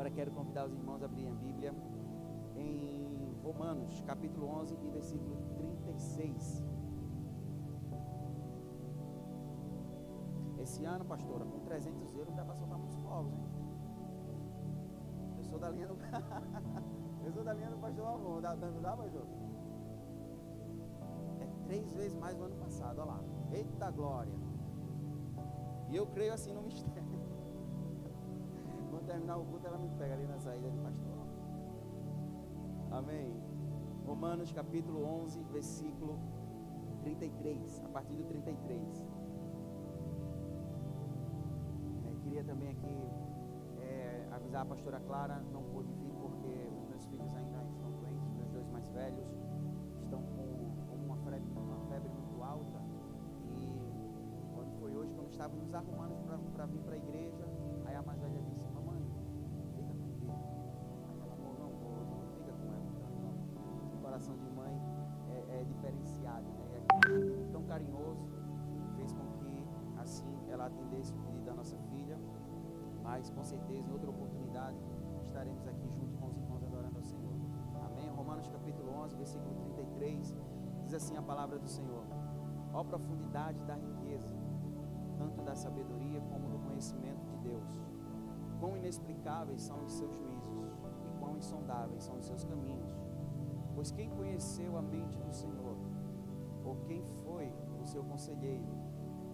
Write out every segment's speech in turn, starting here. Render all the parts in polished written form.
Agora quero convidar os irmãos a abrirem a Bíblia em Romanos, capítulo 11 e versículo 36. Esse ano, pastora, com 300 euros dá para soltar muitos fogos, hein? Eu sou da linha do eu sou da linha do pastor Alvon. Não dá, pastor? É 3 vezes mais do ano passado, olha lá. Eita glória! E eu creio assim no mistério. Quando terminar o culto, ela me pega ali na saída de pastor. Amém. Romanos capítulo 11, versículo 33, a partir do 33. Queria também aqui avisar a pastora Clara, não pôde vir porque os meus filhos ainda estão doentes, meus 2 mais velhos estão com uma febre muito alta. E quando foi hoje, quando estávamos nos arrumando para vir para a igreja, aí a mais velha disse: mamãe, fica comigo. Aí ela falou: não vou, fica com ela. Então, o coração de mãe é diferenciado, né? E aquele tão carinhoso fez com que assim ela atendesse o pedido da nossa filha. Mas com certeza em outra oportunidade estaremos aqui junto com os irmãos adorando ao Senhor. Amém? Romanos capítulo 11, versículo 33, diz assim a palavra do Senhor: ó profundidade da riqueza, tanto da sabedoria como do conhecimento de Deus. Quão inexplicáveis são os seus juízos e quão insondáveis são os seus caminhos. Pois quem conheceu a mente do Senhor? Ou quem foi o seu conselheiro?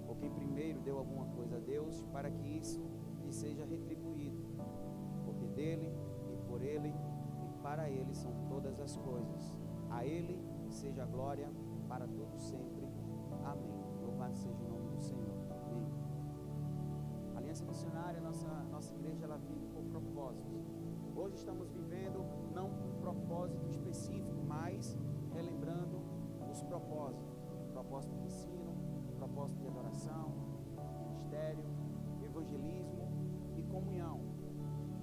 Ou quem primeiro deu alguma coisa a Deus para que isso lhe seja retribuído? Porque dele e por ele e para ele são todas as coisas. A ele seja a glória para todos sempre. Amém. Louvado seja o nome do Senhor. Amém. A Aliança Missionária, nossa igreja, ela vive por propósitos. Hoje estamos vivendo não um propósito específico, mas relembrando os propósitos. Propósito de ensino, propósito de adoração, ministério, evangelismo e comunhão.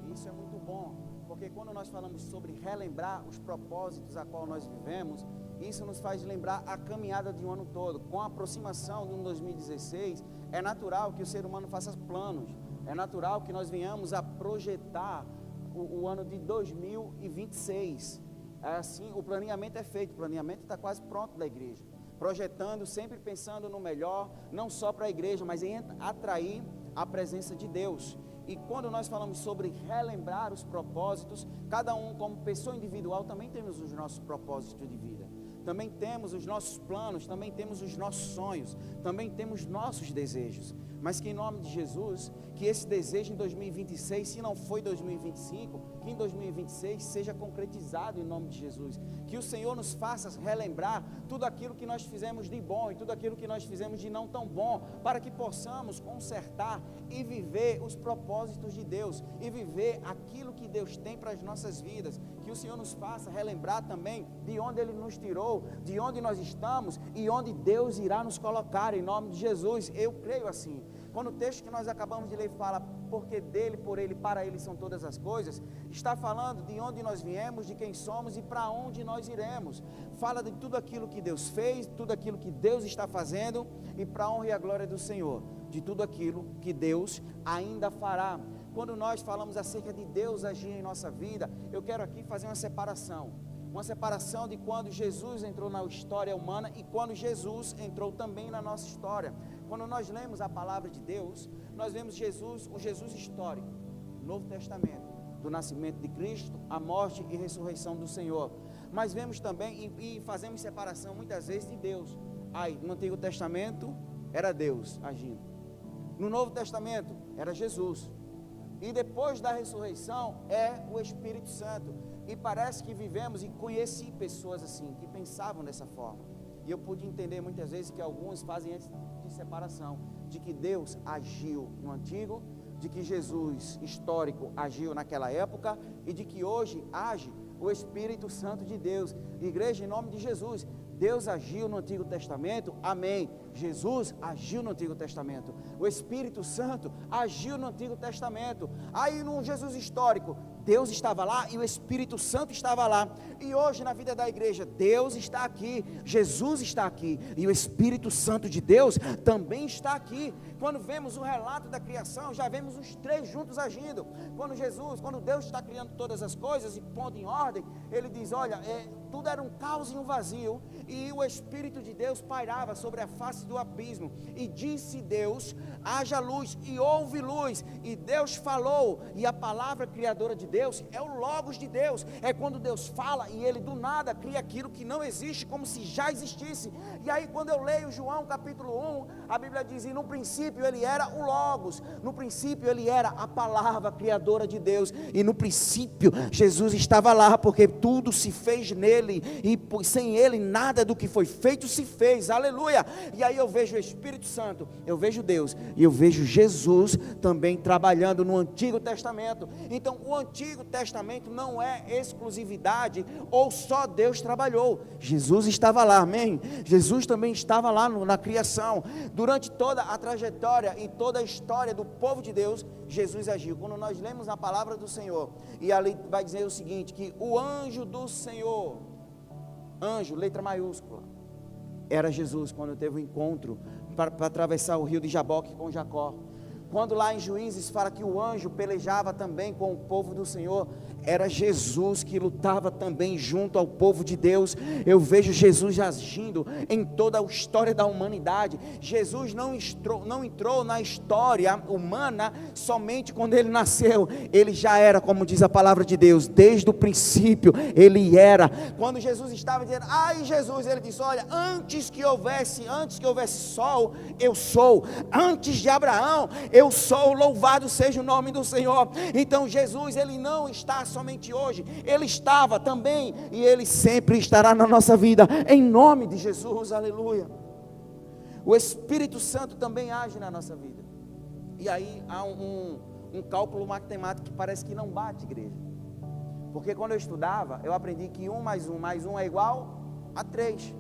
E isso é muito bom, porque quando nós falamos sobre relembrar os propósitos a qual nós vivemos, isso nos faz lembrar a caminhada de um ano todo. Com a aproximação de um 2016, é natural que o ser humano faça planos, é natural que nós venhamos a projetar o ano de 2026. Assim, o planeamento é feito, o planeamento está quase pronto da igreja, projetando, sempre pensando no melhor, não só para a igreja, mas em atrair a presença de Deus. E quando nós falamos sobre relembrar os propósitos, cada um como pessoa individual também temos os nossos propósitos de vida, também temos os nossos planos, também temos os nossos sonhos, também temos nossos desejos, mas que em nome de Jesus, que esse desejo em 2026, se não foi 2025, que em 2026 seja concretizado em nome de Jesus, que o Senhor nos faça relembrar tudo aquilo que nós fizemos de bom e tudo aquilo que nós fizemos de não tão bom, para que possamos consertar e viver os propósitos de Deus, e viver aquilo que Deus tem para as nossas vidas, que o Senhor nos faça relembrar também de onde Ele nos tirou, de onde nós estamos e onde Deus irá nos colocar, em nome de Jesus. Eu creio assim. Quando o texto que nós acabamos de ler fala, porque dele, por ele, para ele são todas as coisas, está falando de onde nós viemos, de quem somos e para onde nós iremos. Fala de tudo aquilo que Deus fez, tudo aquilo que Deus está fazendo e para a honra e a glória do Senhor, de tudo aquilo que Deus ainda fará. Quando nós falamos acerca de Deus agir em nossa vida, eu quero aqui fazer uma separação de quando Jesus entrou na história humana e quando Jesus entrou também na nossa história. Quando nós lemos a palavra de Deus, nós vemos Jesus, o Jesus histórico, Novo Testamento, do nascimento de Cristo, a morte e ressurreição do Senhor. Mas vemos também e fazemos separação muitas vezes de Deus. Aí, no Antigo Testamento era Deus agindo, no Novo Testamento era Jesus, e depois da ressurreição é o Espírito Santo. E parece que vivemos, e conheci pessoas assim, que pensavam dessa forma, e eu pude entender muitas vezes que alguns fazem essa separação, de que Deus agiu no Antigo, de que Jesus histórico agiu naquela época, e de que hoje age o Espírito Santo de Deus. Igreja, em nome de Jesus, Deus agiu no Antigo Testamento, amém. Jesus agiu no Antigo Testamento. O Espírito Santo agiu no Antigo Testamento. Aí no Jesus histórico, Deus estava lá e o Espírito Santo estava lá. E hoje na vida da igreja, Deus está aqui, Jesus está aqui e o Espírito Santo de Deus também está aqui. Quando vemos o relato da criação, já vemos os três juntos agindo. Quando Deus está criando todas as coisas e pondo em ordem, Ele diz, olha, tudo era um caos e um vazio, e o Espírito de Deus pairava sobre a face do abismo, e disse Deus, haja luz, e houve luz, e Deus falou, e a palavra criadora de Deus é o Logos de Deus, é quando Deus fala, e Ele do nada cria aquilo que não existe, como se já existisse. E aí quando eu leio João capítulo 1, a Bíblia diz, e no princípio Ele era o Logos, no princípio Ele era a palavra criadora de Deus, e no princípio Jesus estava lá, porque tudo se fez nele, e sem Ele nada do que foi feito se fez, aleluia. E aí eu vejo o Espírito Santo, eu vejo Deus, e eu vejo Jesus também trabalhando no Antigo Testamento. Então o Antigo Testamento não é exclusividade, ou só Deus trabalhou, Jesus estava lá, amém? Jesus também estava lá na criação, durante toda a trajetória e toda a história do povo de Deus, Jesus agiu. Quando nós lemos a palavra do Senhor, e ali vai dizer o seguinte, que o anjo do Senhor, anjo, letra maiúscula, era Jesus, quando teve um encontro para atravessar o rio de Jaboque com Jacó. Quando lá em Juízes fala que o anjo pelejava também com o povo do Senhor, era Jesus que lutava também junto ao povo de Deus. Eu vejo Jesus agindo em toda a história da humanidade. Jesus não entrou na história humana somente quando Ele nasceu. Ele já era, como diz a palavra de Deus, desde o princípio Ele era. Quando Jesus estava dizendo, ai Jesus, Ele disse, olha, antes que houvesse sol, eu sou. Antes de Abraão, eu sou. Louvado seja o nome do Senhor. Então Jesus, Ele não está somente hoje, Ele estava também, e Ele sempre estará na nossa vida, em nome de Jesus, aleluia. O Espírito Santo também age na nossa vida, e aí há um cálculo matemático que parece que não bate, igreja, porque quando eu estudava, eu aprendi que 1 mais 1 é igual a 3,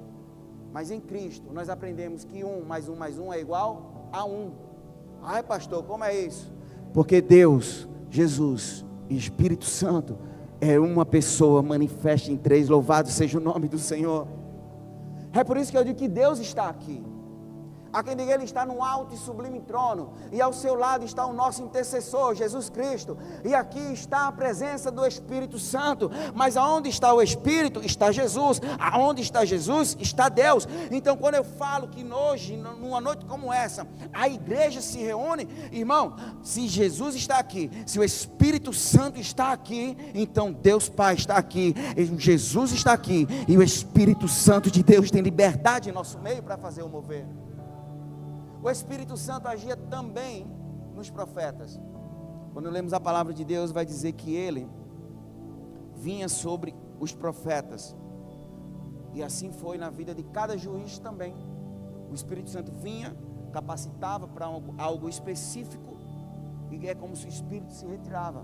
mas em Cristo, nós aprendemos que 1 mais 1 é igual a 1, ai pastor, como é isso? Porque Deus, Jesus e Espírito Santo é uma pessoa manifesta em 3, louvado seja o nome do Senhor. É por isso que eu digo que Deus está aqui. Há quem diga, Ele está no alto e sublime trono, e ao seu lado está o nosso intercessor, Jesus Cristo, e aqui está a presença do Espírito Santo. Mas aonde está o Espírito, está Jesus. Aonde está Jesus, está Deus. Então quando eu falo que hoje, numa noite como essa, a igreja se reúne, irmão, se Jesus está aqui, se o Espírito Santo está aqui, então Deus Pai está aqui, Jesus está aqui, e o Espírito Santo de Deus tem liberdade em nosso meio para fazer o mover. O Espírito Santo agia também nos profetas. Quando lemos a palavra de Deus, vai dizer que Ele vinha sobre os profetas, e assim foi na vida de cada juiz também. O Espírito Santo vinha, capacitava para algo específico, e é como se o Espírito se retirava,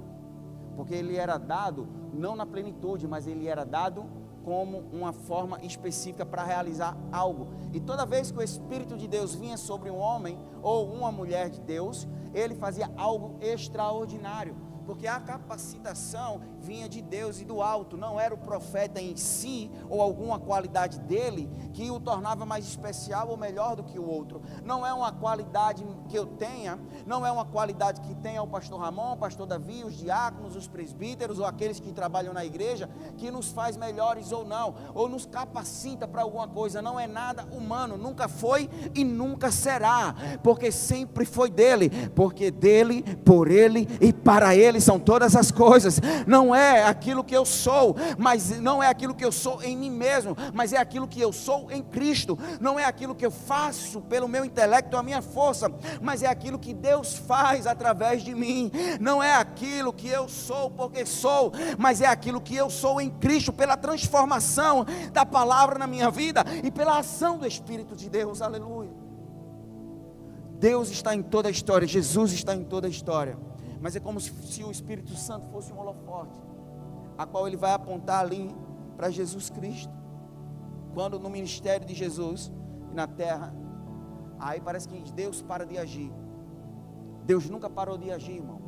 porque ele era dado não na plenitude, mas ele era dado como uma forma específica para realizar algo. E toda vez que o Espírito de Deus vinha sobre um homem ou uma mulher de Deus, ele fazia algo extraordinário, porque a capacitação vinha de Deus e do alto. Não era o profeta em si ou alguma qualidade dele que o tornava mais especial ou melhor do que o outro. Não é uma qualidade que eu tenha, não é uma qualidade que tenha o pastor Ramon, o pastor Davi, os diáconos, os presbíteros ou aqueles que trabalham na igreja, que nos faz melhores ou não, ou nos capacita para alguma coisa. Não é nada humano, nunca foi e nunca será, porque sempre foi dele, porque dele, por ele e para ele são todas as coisas. Não é aquilo que eu sou, mas não é aquilo que eu sou em mim mesmo, mas é aquilo que eu sou em Cristo. Não é aquilo que eu faço pelo meu intelecto, a minha força, mas é aquilo que Deus faz através de mim. Não é aquilo que eu sou porque sou, mas é aquilo que eu sou em Cristo, pela transformação da palavra na minha vida e pela ação do Espírito de Deus, aleluia. Deus está em toda a história, Jesus está em toda a história, mas é como se o Espírito Santo fosse um holofote, a qual ele vai apontar ali para Jesus Cristo. quando no ministério de Jesus na terra, aí parece que Deus para de agir. Deus nunca parou de agir, irmão.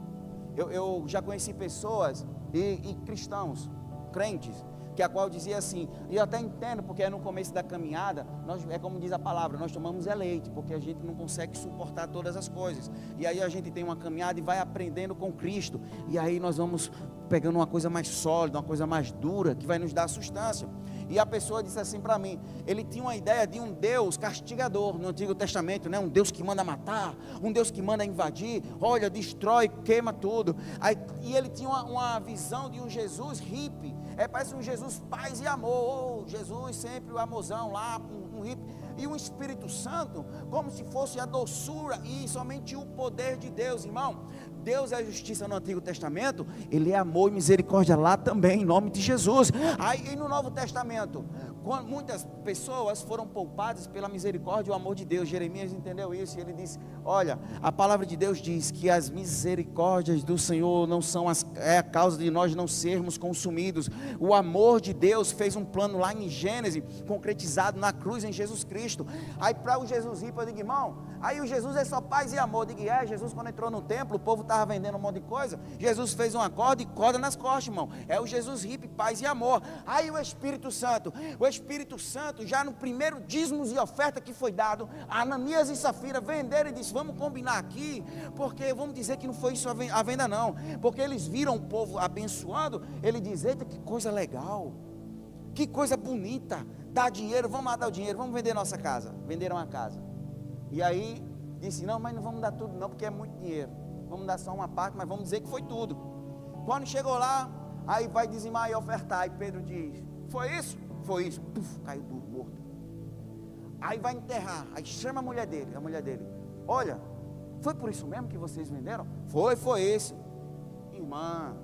Eu já conheci pessoas e cristãos, crentes, que a qual dizia assim, e eu até entendo, porque é no começo da caminhada, é como diz a palavra, nós tomamos leite, porque a gente não consegue suportar todas as coisas, e aí a gente tem uma caminhada e vai aprendendo com Cristo, e aí nós vamos pegando uma coisa mais sólida, uma coisa mais dura, que vai nos dar sustância. E a pessoa disse assim para mim, ele tinha uma ideia de um Deus castigador no Antigo Testamento, né? Um Deus que manda matar, um Deus que manda invadir, olha, destrói, queima tudo. Aí, e ele tinha uma visão de um Jesus hippie, parece um Jesus paz e amor, Jesus sempre o amorzão lá, um hippie, e um Espírito Santo, como se fosse a doçura e somente o poder de Deus, irmão. Deus é justiça no Antigo Testamento, Ele é amor e misericórdia lá também, em nome de Jesus. Aí no Novo Testamento, quando muitas pessoas foram poupadas pela misericórdia e o amor de Deus, Jeremias entendeu isso, e ele disse, olha, a palavra de Deus diz que as misericórdias do Senhor não são a causa de nós não sermos consumidos. O amor de Deus fez um plano lá em Gênesis, concretizado na cruz em Jesus Cristo. Aí para o Jesus hippie, eu digo, irmão, aí o Jesus é só paz e amor. Eu digo, Jesus quando entrou no templo, o povo estava vendendo um monte de coisa, Jesus fez uma corda e corda nas costas, irmão. É o Jesus hippie, paz e amor. Aí o Espírito Santo já no primeiro dízimos e oferta que foi dado, Ananias e Safira venderam e disse, vamos combinar aqui, porque vamos dizer que não foi isso a venda não, porque eles viram o povo abençoando, ele diz, eita, que coisa legal, que coisa bonita, dá dinheiro, vamos lá dar o dinheiro, vamos vender nossa casa. Venderam a casa, e aí disse, não, mas não vamos dar tudo não, porque é muito dinheiro, vamos dar só uma parte, mas vamos dizer que foi tudo. Quando chegou lá, aí vai dizimar e ofertar, aí Pedro diz, foi isso? Foi isso, puf, caiu duro, morto. Aí vai enterrar, aí chama a mulher dele, olha, foi por isso mesmo que vocês venderam? Foi esse. Irmã,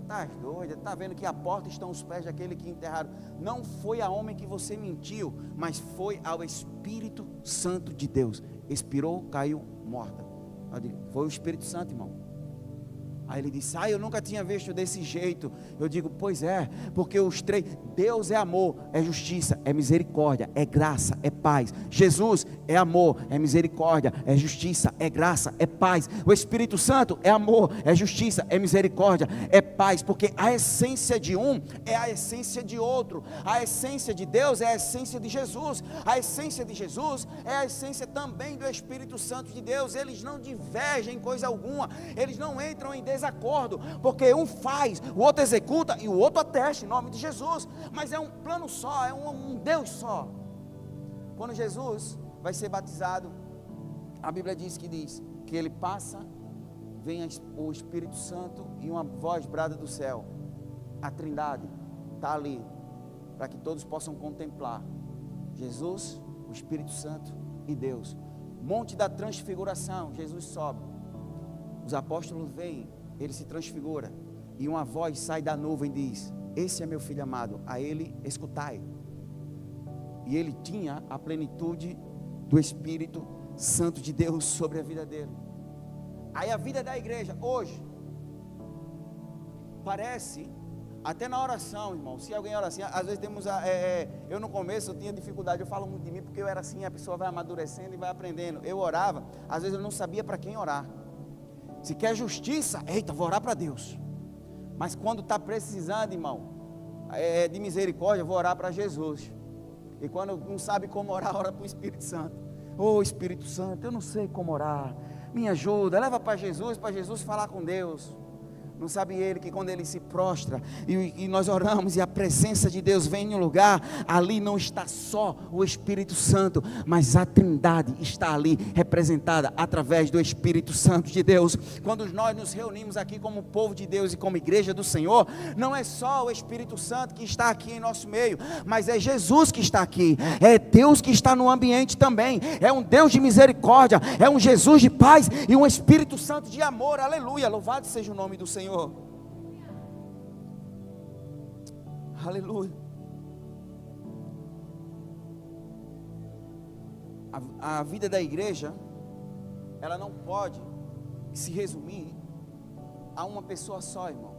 tá doida, tá vendo que a porta estão os pés daquele que enterraram? Não foi a homem que você mentiu, mas foi ao Espírito Santo de Deus. Expirou, caiu, morta. Eu digo, foi o Espírito Santo, irmão. Aí ele disse, eu nunca tinha visto desse jeito. Eu digo, pois é, porque os três, Deus é amor, é justiça, é misericórdia, é graça, é paz. Jesus é amor, é misericórdia, é justiça, é graça, é paz. O Espírito Santo é amor, é justiça, é misericórdia, é paz, porque a essência de um é a essência de outro. A essência de Deus é a essência de Jesus. A essência de Jesus é a essência também do Espírito Santo de Deus. Eles não divergem em coisa alguma, eles não entram em desacordo, porque um faz, o outro executa e o outro atesta em nome de Jesus, mas é um plano só, é um Deus só. Quando Jesus vai ser batizado, a Bíblia diz que ele passa, vem o Espírito Santo e uma voz brada do céu, a Trindade está ali, para que todos possam contemplar Jesus, o Espírito Santo e Deus. Monte da Transfiguração, Jesus sobe, os apóstolos veem, ele se transfigura, e uma voz sai da nuvem e diz, esse é meu filho amado, a ele escutai. E ele tinha a plenitude do Espírito Santo de Deus sobre a vida dele. Aí a vida da igreja hoje parece, até na oração, irmão, se alguém ora assim, às vezes temos, eu no começo eu tinha dificuldade, eu falo muito de mim, porque eu era assim, a pessoa vai amadurecendo e vai aprendendo. Eu orava, às vezes eu não sabia para quem orar. Se quer justiça, eita, vou orar para Deus. Mas quando está precisando, irmão, de misericórdia, vou orar para Jesus. E quando não sabe como orar, ora para o Espírito Santo. Ô Espírito Santo, eu não sei como orar, me ajuda, leva para Jesus falar com Deus. Não sabe ele que quando ele se prostra e nós oramos e a presença de Deus vem em um lugar, ali não está só o Espírito Santo, mas a Trindade está ali representada através do Espírito Santo de Deus. Quando nós nos reunimos aqui como povo de Deus e como igreja do Senhor, não é só o Espírito Santo que está aqui em nosso meio, mas é Jesus que está aqui, é Deus que está no ambiente também, é um Deus de misericórdia, é um Jesus de paz e um Espírito Santo de amor. Aleluia, louvado seja o nome do Senhor. Aleluia. A vida da igreja, ela não pode se resumir a uma pessoa só, irmão.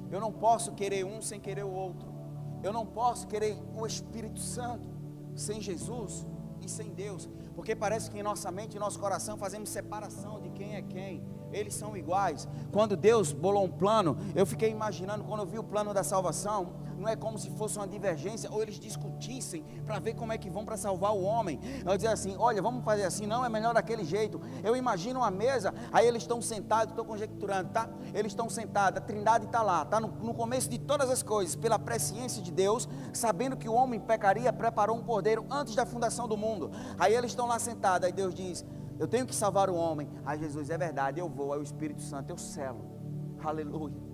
Eu não posso querer um sem querer o outro. Eu não posso querer o Espírito Santo sem Jesus e sem Deus, porque parece que em nossa mente e nosso coração fazemos separação de quem é quem. Eles são iguais. Quando Deus bolou um plano, eu fiquei imaginando, quando eu vi o plano da salvação, não é como se fosse uma divergência, ou eles discutissem para ver como é que vão para salvar o homem. Eu dizia assim, olha, vamos fazer assim, não, é melhor daquele jeito. Eu imagino uma mesa, aí eles estão sentados, estou conjecturando, tá? Eles estão sentados, a Trindade está lá, está no começo de todas as coisas, pela presciência de Deus, sabendo que o homem pecaria, preparou um cordeiro antes da fundação do mundo. Aí eles estão lá sentados, aí Deus diz, eu tenho que salvar o homem. Aí Jesus, é verdade, eu vou. Aí o Espírito Santo, eu selo. Aleluia.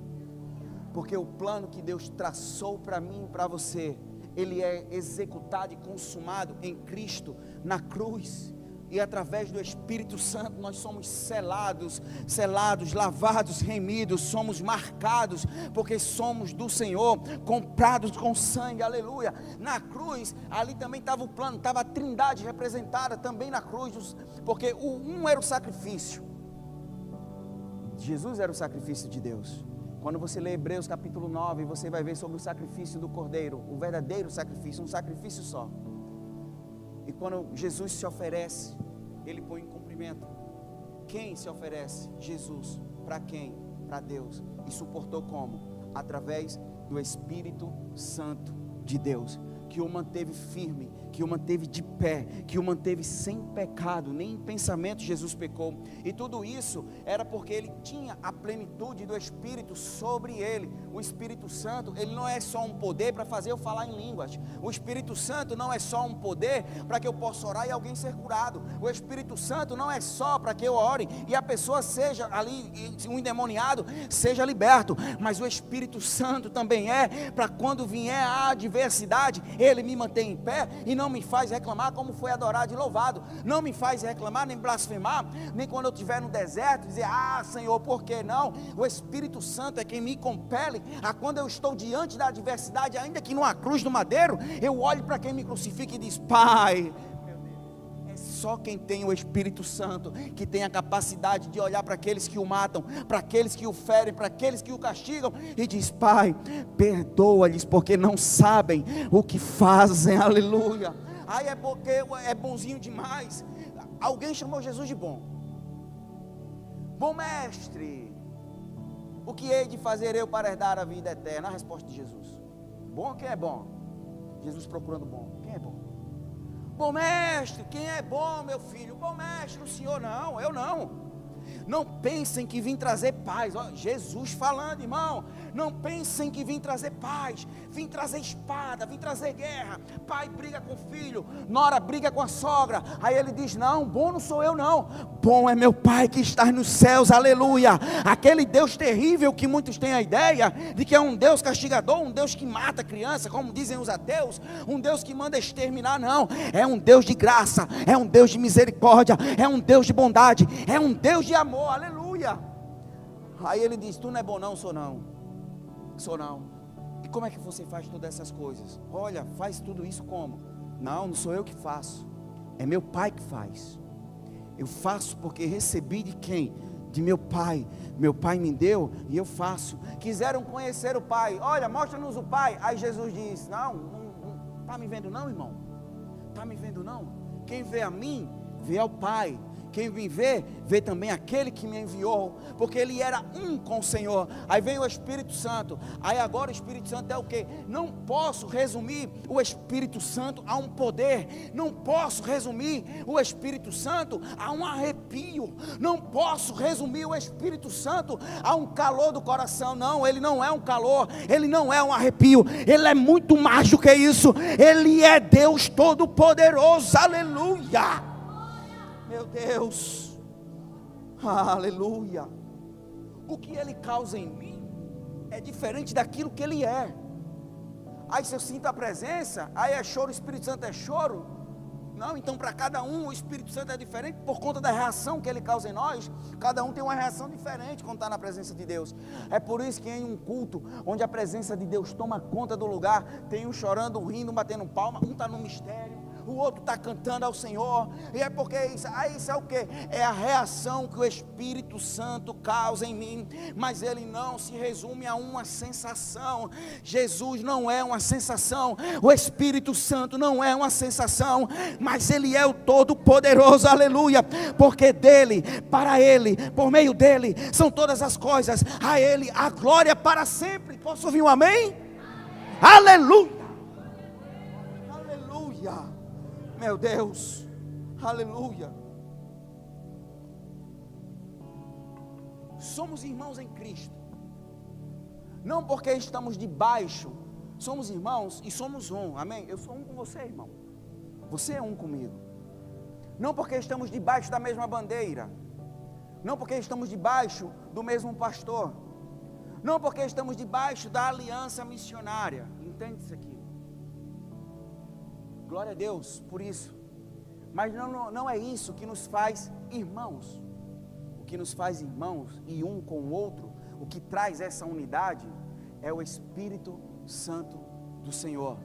Porque o plano que Deus traçou para mim e para você, ele é executado e consumado em Cristo, na cruz. E através do Espírito Santo nós somos selados, lavados, remidos, somos marcados, porque somos do Senhor, comprados com sangue, aleluia. Na cruz, ali também estava o plano, estava a Trindade representada também na cruz, porque um era o sacrifício, Jesus era o sacrifício de Deus. Quando você lê Hebreus capítulo 9, você vai ver sobre o sacrifício do Cordeiro, o verdadeiro sacrifício, um sacrifício só. E quando Jesus se oferece, ele põe em cumprimento. Quem se oferece? Jesus. Para quem? Para Deus. E suportou como? Através do Espírito Santo de Deus, que o manteve firme, que o manteve de pé, que o manteve sem pecado, nem em pensamento Jesus pecou. E tudo isso era porque ele tinha a plenitude do Espírito sobre ele. O Espírito Santo, ele não é só um poder para fazer eu falar em línguas. O Espírito Santo não é só um poder para que eu possa orar e alguém ser curado. O Espírito Santo não é só para que eu ore e a pessoa seja ali, um endemoniado, seja liberto. Mas o Espírito Santo também é para quando vier a adversidade, ele me mantém em pé e não me faz reclamar como foi adorado e louvado. Não me faz reclamar nem blasfemar, nem quando eu estiver no deserto dizer, Senhor, por que não? O Espírito Santo é quem me compele a quando eu estou diante da adversidade, ainda que numa cruz, no madeiro, eu olho para quem me crucifica e diz, Pai, é só quem tem o Espírito Santo que tem a capacidade de olhar para aqueles que o matam, para aqueles que o ferem, para aqueles que o castigam e diz, Pai, perdoa-lhes porque não sabem o que fazem, aleluia. É porque é bonzinho demais. Alguém chamou Jesus de bom. Bom mestre, o que hei de fazer eu para herdar a vida eterna? A resposta de Jesus, bom, quem é bom? Jesus procurando bom, quem é bom? Bom mestre, quem é bom, meu filho? Bom mestre, o senhor não, eu não. Não pensem que vim trazer paz. Jesus falando, irmão. Não pensem que vim trazer paz. Vim trazer espada, vim trazer guerra. Pai briga com o filho, nora briga com a sogra. Aí ele diz, não, bom não sou eu não. Bom é meu Pai que está nos céus, aleluia. Aquele Deus terrível que muitos têm a ideia de que é um Deus castigador, um Deus que mata criança, como dizem os ateus, um Deus que manda exterminar, não. É um Deus de graça, é um Deus de misericórdia, é um Deus de bondade, é um Deus de amor, aleluia. Aí ele diz, tu não é bom não, sou não. Sou não. E como é que você faz todas essas coisas? Olha, faz tudo isso como? Não sou eu que faço, é meu Pai que faz. Eu faço porque recebi de quem? De meu Pai. Meu Pai me deu e eu faço. Quiseram conhecer o Pai, olha, mostra-nos o Pai. Aí Jesus diz, não está me vendo não, irmão? Está me vendo não? Quem vê a mim, vê ao Pai. Quem me vê, vê também aquele que me enviou, porque ele era um com o Senhor. Aí veio o Espírito Santo. Aí agora o Espírito Santo é o quê? Não posso resumir o Espírito Santo a um poder. Não posso resumir o Espírito Santo a um arrepio. Não posso resumir o Espírito Santo a um calor do coração. Não, ele não é um calor, ele não é um arrepio. Ele é muito mais do que isso. Ele é Deus Todo-Poderoso, aleluia. Meu Deus, aleluia. O que ele causa em mim é diferente daquilo que ele é. Aí se eu sinto a presença, aí é choro, o Espírito Santo é choro. Não, então para cada um o Espírito Santo é diferente por conta da reação que ele causa em nós. Cada um tem uma reação diferente quando está na presença de Deus. É por isso que em um culto onde a presença de Deus toma conta do lugar, tem um chorando, rindo, batendo palma, um está no mistério, o outro está cantando ao Senhor, e é porque isso é o que? É a reação que o Espírito Santo causa em mim, mas ele não se resume a uma sensação. Jesus não é uma sensação, o Espírito Santo não é uma sensação, mas ele é o Todo-Poderoso, aleluia, porque dele, para ele, por meio dele, são todas as coisas, a ele a glória para sempre. Posso ouvir um amém? Aleluia, aleluia, meu Deus, aleluia. Somos irmãos em Cristo, não porque estamos debaixo, somos irmãos e somos um, amém? Eu sou um com você, irmão, você é um comigo, não porque estamos debaixo da mesma bandeira, não porque estamos debaixo do mesmo pastor, não porque estamos debaixo da aliança missionária, entende isso aqui? Glória a Deus por isso, mas não é isso que nos faz irmãos. O que nos faz irmãos e um com o outro, o que traz essa unidade, é o Espírito Santo do Senhor.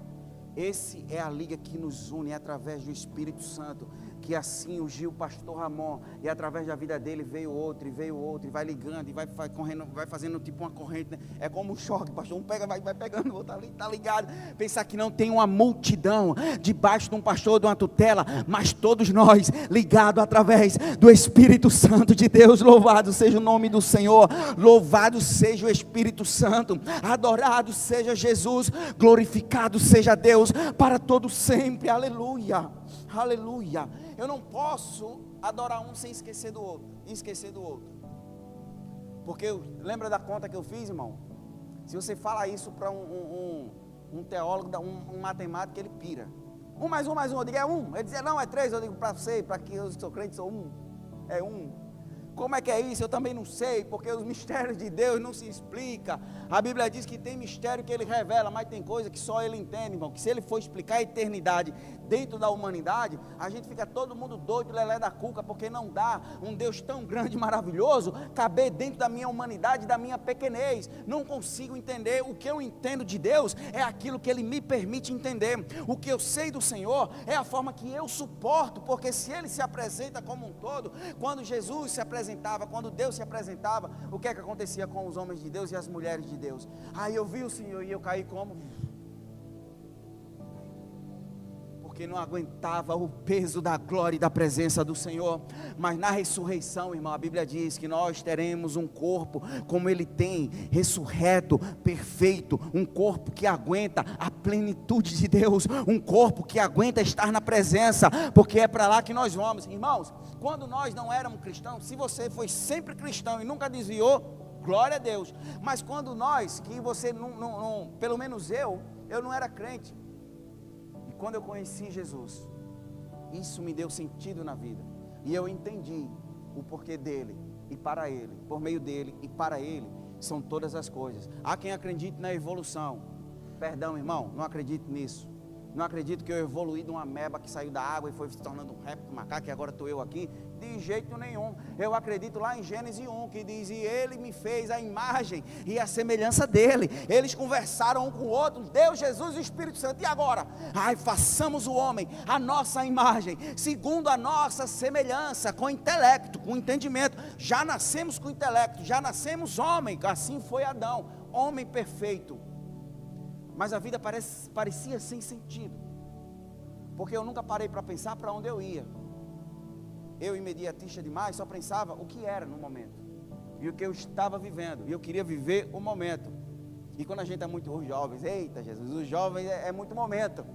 Esse é a liga que nos une, é através do Espírito Santo, que assim ungiu o pastor Ramon, e através da vida dele veio outro, e vai ligando, e vai correndo, vai fazendo tipo uma corrente, né? É como um choque, pastor, um pega, vai pegando, o outro ali, tá ligado, pensar que não tem uma multidão, debaixo de um pastor, de uma tutela, mas todos nós, ligados através do Espírito Santo de Deus. Louvado seja o nome do Senhor, louvado seja o Espírito Santo, adorado seja Jesus, glorificado seja Deus, para todo sempre, aleluia, aleluia. Eu não posso adorar um sem esquecer do outro, porque lembra da conta que eu fiz, irmão? Se você fala isso para um teólogo, um matemático, ele pira. 1 mais 1 mais 1, eu digo é 1, ele diz não, é 3, eu digo para você, para que eu sou crente, sou 1, é 1. Como é que é isso? Eu também não sei, porque os mistérios de Deus não se explicam. A Bíblia diz que tem mistério que ele revela, mas tem coisa que só ele entende, irmão, que se ele for explicar a eternidade dentro da humanidade, a gente fica todo mundo doido, lelé da cuca, porque não dá um Deus tão grande e maravilhoso caber dentro da minha humanidade, da minha pequenez. Não consigo entender. O que eu entendo de Deus é aquilo que ele me permite entender. O que eu sei do Senhor é a forma que eu suporto, porque se ele se apresenta como um todo, quando Jesus se apresentava, quando Deus se apresentava, o que é que acontecia com os homens de Deus e as mulheres de Deus? Aí eu vi o Senhor e eu caí como? Porque não aguentava o peso da glória e da presença do Senhor. Mas na ressurreição, irmão, a Bíblia diz que nós teremos um corpo como ele tem, ressurreto, perfeito, um corpo que aguenta a plenitude de Deus, um corpo que aguenta estar na presença, porque é para lá que nós vamos. Irmãos, quando nós não éramos cristãos, se você foi sempre cristão e nunca desviou, glória a Deus. Mas quando nós, que você não, pelo menos eu não era crente, e quando eu conheci Jesus, isso me deu sentido na vida, e eu entendi o porquê dele, e para ele, por meio dele e para ele, são todas as coisas. Há quem acredite na evolução, perdão irmão, não acredito nisso. Não acredito que eu evoluí de uma ameba que saiu da água e foi se tornando um réptil, macaco, e agora estou eu aqui. De jeito nenhum. Eu acredito lá em Gênesis 1, que diz, e ele me fez a imagem e a semelhança dele. Eles conversaram um com o outro, Deus, Jesus e o Espírito Santo. E agora? Façamos o homem a nossa imagem, segundo a nossa semelhança, com intelecto, com entendimento. Já nascemos com intelecto, já nascemos homem. Assim foi Adão, homem perfeito. Mas a vida parecia sem sentido, porque eu nunca parei para pensar para onde eu ia. Eu, imediatista demais, só pensava o que era no momento, e o que eu estava vivendo, e eu queria viver o momento. E quando a gente é muito, os jovens, eita Jesus, os jovens é muito momento,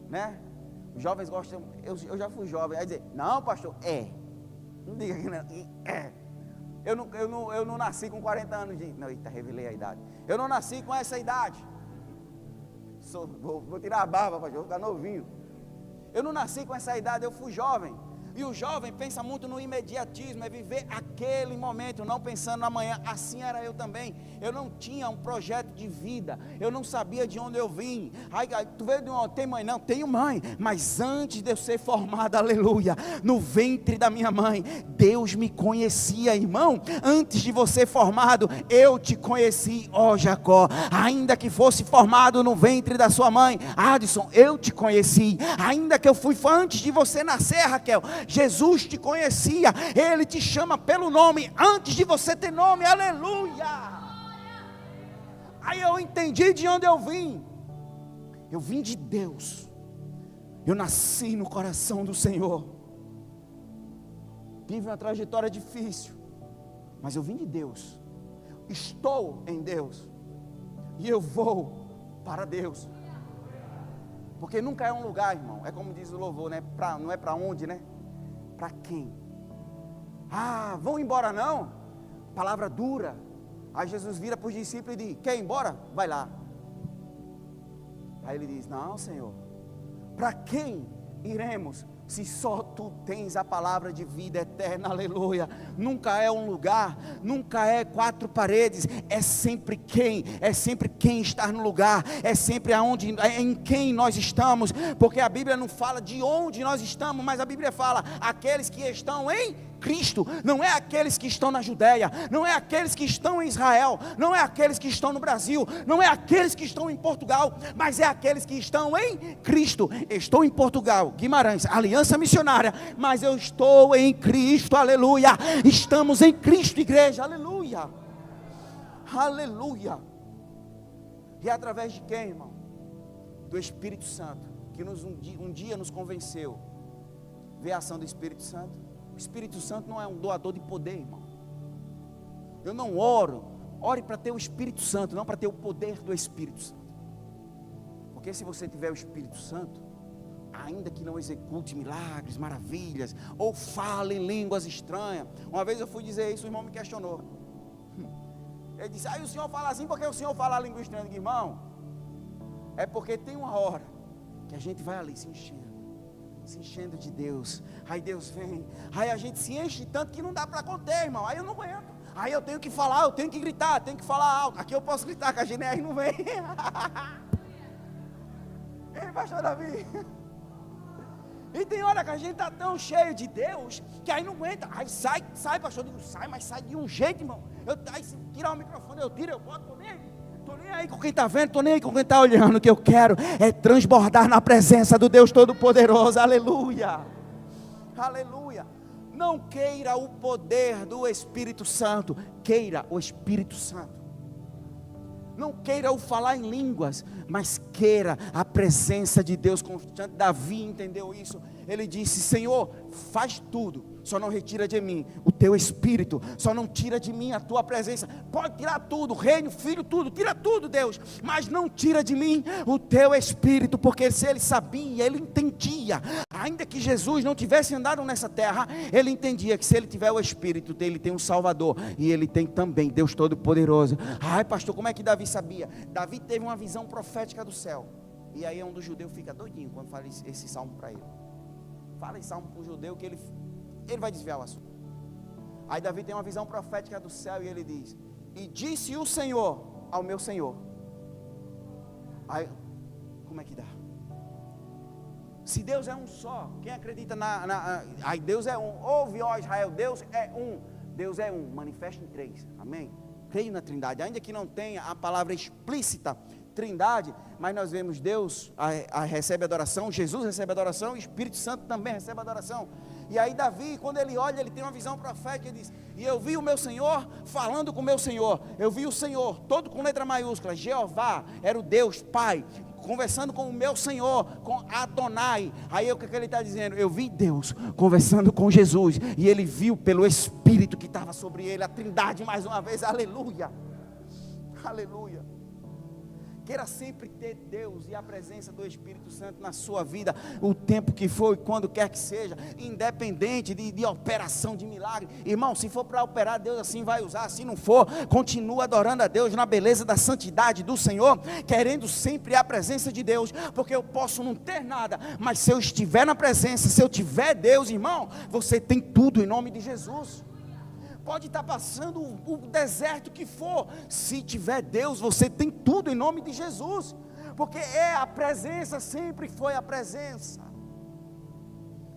né? Os jovens gostam, eu já fui jovem, aí dizer, não pastor, não diga que não, eu não nasci com 40 anos de, não, eita, revelei a idade, eu não nasci com essa idade. Vou tirar a barba, pastor, vou ficar novinho. Eu não nasci com essa idade, eu fui jovem. E o jovem pensa muito no imediatismo, é viver aquele momento, não pensando no amanhã. Assim era eu também. Eu não tinha um projeto de vida, eu não sabia de onde eu vim. Tu veio de uma, tem mãe? Não, tenho mãe. Mas antes de eu ser formado, aleluia, no ventre da minha mãe, Deus me conhecia, irmão. Antes de você formado, eu te conheci, ó Jacó. Ainda que fosse formado no ventre da sua mãe, Adson, eu te conheci. Ainda que eu fui antes de você nascer, Raquel, Jesus te conhecia. Ele te chama pelo nome antes de você ter nome, aleluia. Aí eu entendi de onde eu vim. Eu vim de Deus. Eu nasci no coração do Senhor. Tive uma trajetória difícil, mas eu vim de Deus. Estou em Deus. E eu vou para Deus. Porque nunca é um lugar, irmão. É como diz o louvor, né? Não é para onde, né? Para quem? Vão embora não? Palavra dura. Aí Jesus vira para os discípulos e diz: quer ir embora? Vai lá. Aí ele diz: não, Senhor. Para quem iremos? Se só tu tens a palavra de vida eterna, aleluia. Nunca é um lugar, nunca é quatro paredes, é sempre quem está no lugar, é sempre em quem nós estamos, porque a Bíblia não fala de onde nós estamos, mas a Bíblia fala, aqueles que estão em Cristo, não é aqueles que estão na Judéia, não é aqueles que estão em Israel, não é aqueles que estão no Brasil, não é aqueles que estão em Portugal, mas é aqueles que estão em Cristo. Estou em Portugal, Guimarães, Aliança Missionária, mas eu estou em Cristo, aleluia. Estamos em Cristo, igreja, aleluia, aleluia. E é através de quem, irmão? Do Espírito Santo, que um dia nos convenceu. Vê a ação do Espírito Santo. O Espírito Santo não é um doador de poder, irmão. Eu não ore para ter o Espírito Santo, não para ter o poder do Espírito Santo. Porque se você tiver o Espírito Santo, ainda que não execute milagres, maravilhas, ou fale em línguas estranhas. Uma vez eu fui dizer isso, o irmão me questionou. Ele disse: o senhor fala assim porque o senhor fala a língua estranha. Eu digo: irmão, é porque tem uma hora que a gente vai ali se enchendo de Deus. Aí Deus vem, aí a gente se enche tanto que não dá para conter, irmão. Aí eu não aguento, aí eu tenho que falar, eu tenho que gritar, tenho que falar alto. Aqui eu posso gritar, que a GNR não vem. Ei, pastor Davi. E tem hora que a gente está tão cheio de Deus, que aí não aguenta. Aí sai, pastor, eu digo: sai, mas sai de um jeito, irmão. Aí se tirar o microfone, eu tiro, eu boto, tô nem aí com quem está vendo, estou nem aí com quem está olhando. O que eu quero é transbordar na presença do Deus Todo-Poderoso, aleluia, aleluia. Não queira o poder do Espírito Santo, queira o Espírito Santo. Não queira o falar em línguas, mas queira a presença de Deus constante. Davi entendeu isso. Ele disse: Senhor, faz tudo, só não retira de mim o teu Espírito, só não tira de mim a tua presença. Pode tirar tudo, reino, filho, tudo, tira tudo, Deus, mas não tira de mim o teu Espírito, porque se ele sabia, ele entendia, ainda que Jesus não tivesse andado nessa terra, ele entendia que se ele tiver o Espírito, ele tem um Salvador, e ele tem também Deus Todo-Poderoso. Ai, pastor, como é que Davi sabia? Davi teve uma visão profética do céu, e aí um dos judeus fica doidinho quando fala esse salmo para ele. Fala esse salmo para o judeu que ele vai desviar o assunto. Aí Davi tem uma visão profética do céu e ele diz: e disse o Senhor ao meu Senhor. Aí, como é que dá? Se Deus é um só, quem acredita aí Deus é um, ouve ó Israel, Deus é um, manifesta em três, amém? Creio na Trindade, ainda que não tenha a palavra explícita Trindade, mas nós vemos Deus recebe adoração, Jesus recebe adoração, o Espírito Santo também recebe adoração. E aí Davi, quando ele olha, ele tem uma visão profética, ele diz: e eu vi o meu Senhor falando com o meu Senhor, eu vi o Senhor, todo com letra maiúscula, Jeová, era o Deus Pai, conversando com o meu Senhor, com Adonai. Aí o que ele está dizendo? Eu vi Deus conversando com Jesus, e ele viu pelo Espírito que estava sobre ele, a Trindade mais uma vez, aleluia, aleluia. Queira sempre ter Deus e a presença do Espírito Santo na sua vida, o tempo que for e quando quer que seja, independente de operação de milagre. Irmão, se for para operar, Deus assim vai usar. Se não for, continua adorando a Deus na beleza da santidade do Senhor, querendo sempre a presença de Deus, porque eu posso não ter nada, mas se eu estiver na presença, se eu tiver Deus, irmão, você tem tudo em nome de Jesus. Pode estar passando o deserto que for, se tiver Deus, você tem tudo em nome de Jesus, porque é a presença, sempre foi a presença,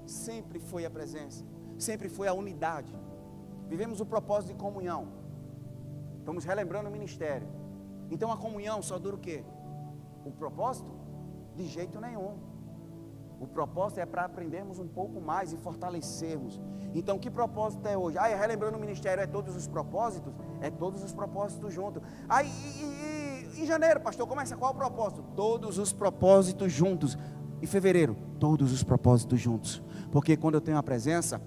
sempre foi a presença, sempre foi a unidade. Vivemos o propósito de comunhão, estamos relembrando o ministério. Então a comunhão só dura o quê? O propósito? De jeito nenhum. O propósito é para aprendermos um pouco mais e fortalecermos. Então, que propósito é hoje? Relembrando o ministério, é todos os propósitos? É todos os propósitos juntos. Em janeiro, pastor, começa qual o propósito? Todos os propósitos juntos. Em fevereiro, todos os propósitos juntos. Porque quando eu tenho a presença,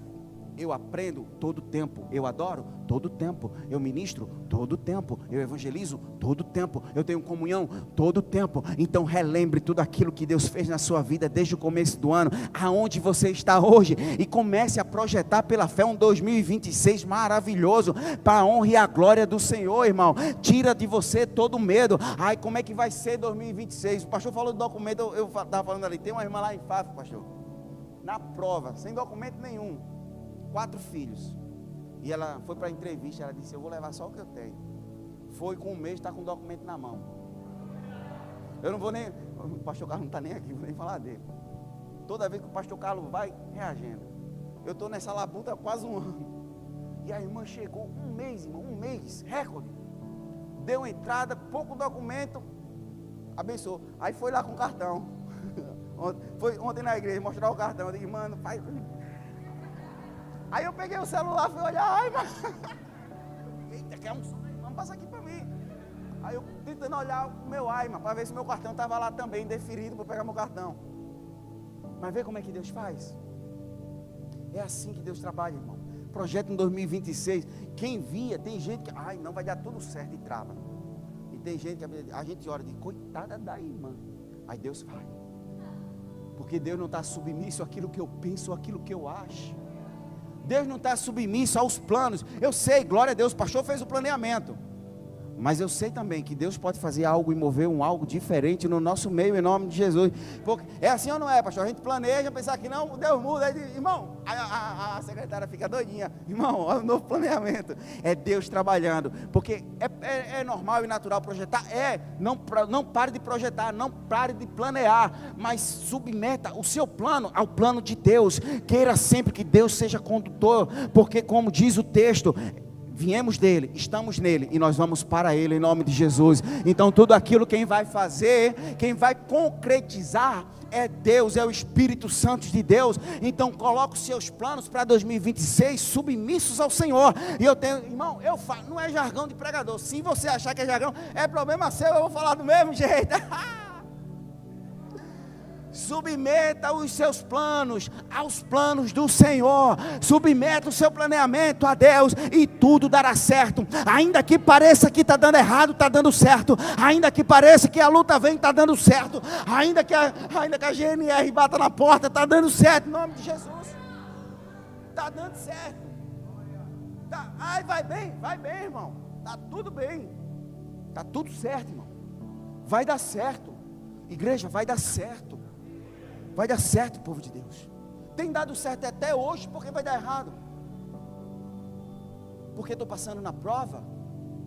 eu aprendo todo o tempo, eu adoro todo o tempo, eu ministro todo o tempo, eu evangelizo todo o tempo, eu tenho comunhão todo o tempo. Então relembre tudo aquilo que Deus fez na sua vida desde o começo do ano, aonde você está hoje, e comece a projetar pela fé um 2026 maravilhoso, para a honra e a glória do Senhor, irmão. Tira de você todo o medo. Como é que vai ser 2026? O pastor falou do documento, eu estava falando ali, tem uma irmã lá em Faf, pastor, na prova, sem documento nenhum, 4 filhos, e ela foi para a entrevista, ela disse, eu vou levar só o que eu tenho. Foi com um mês, está com o documento na mão. Eu não vou nem, o pastor Carlos não está nem aqui, vou nem falar dele. Toda vez que o pastor Carlos vai, reagenda. Eu estou nessa labuta há quase um ano, e a irmã chegou um mês, irmão, um mês, recorde, deu entrada, pouco documento, abençoou, aí foi lá com o cartão, foi ontem na igreja mostrar o cartão, eu disse, mano, faz... Aí eu peguei o celular, fui olhar, eita, quer um som, vamos passar aqui para mim. Aí eu tentando olhar o meu para ver se meu cartão estava lá também, deferido para pegar meu cartão. Mas vê como é que Deus faz. É assim que Deus trabalha, irmão. Projeto em 2026, quem via, tem gente que, não vai dar tudo certo e trava. E tem gente que a gente ora de coitada da irmã. Aí Deus vai. Porque Deus não está submisso àquilo que eu penso, àquilo que eu acho. Deus não está submisso aos planos. Eu sei, glória a Deus, o pastor fez o planeamento. Mas eu sei também que Deus pode fazer algo e mover algo diferente no nosso meio, em nome de Jesus. Porque é assim ou não é, pastor? A gente planeja, pensar que não, Deus muda. Aí diz, irmão, a secretária fica doidinha. Irmão, olha o novo planeamento. É Deus trabalhando. Porque é normal e natural projetar. Não pare de projetar, não pare de planear. Mas submeta o seu plano ao plano de Deus. Queira sempre que Deus seja condutor. Porque como diz o texto, viemos dele, estamos nele e nós vamos para ele em nome de Jesus. Então tudo aquilo quem vai fazer, quem vai concretizar é Deus, é o Espírito Santo de Deus. Então coloque os seus planos para 2026 submissos ao Senhor. E eu tenho, irmão, eu falo, não é jargão de pregador. Se você achar que é jargão, é problema seu, eu vou falar do mesmo jeito. Submeta os seus planos aos planos do Senhor. Submeta o seu planeamento a Deus e tudo dará certo. Ainda que pareça que está dando errado, está dando certo. Ainda que pareça que a luta vem, está dando certo. Ainda que a GNR bata na porta, está dando certo. Em nome de Jesus. Está dando certo. Vai bem, irmão. Está tudo bem. Está tudo certo, irmão. Vai dar certo. Igreja, vai dar certo. Vai dar certo, povo de Deus. Tem dado certo até hoje, porque vai dar errado? Porque estou passando na prova?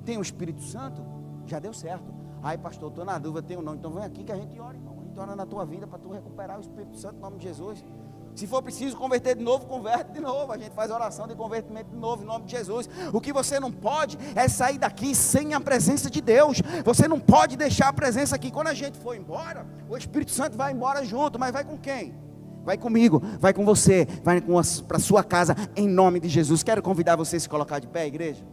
Tem o Espírito Santo? Já deu certo. Pastor, estou na dúvida, tenho não. Então vem aqui que a gente ora, irmão. A gente ora na tua vida para tu recuperar o Espírito Santo em nome de Jesus. Se for preciso converter de novo, converte de novo. A gente faz oração de convertimento de novo em nome de Jesus. O que você não pode é sair daqui sem a presença de Deus. Você não pode deixar a presença aqui. Quando a gente for embora, o Espírito Santo vai embora junto. Mas vai com quem? Vai comigo, vai com você, vai para a sua casa em nome de Jesus. Quero convidar você a se colocar de pé, igreja.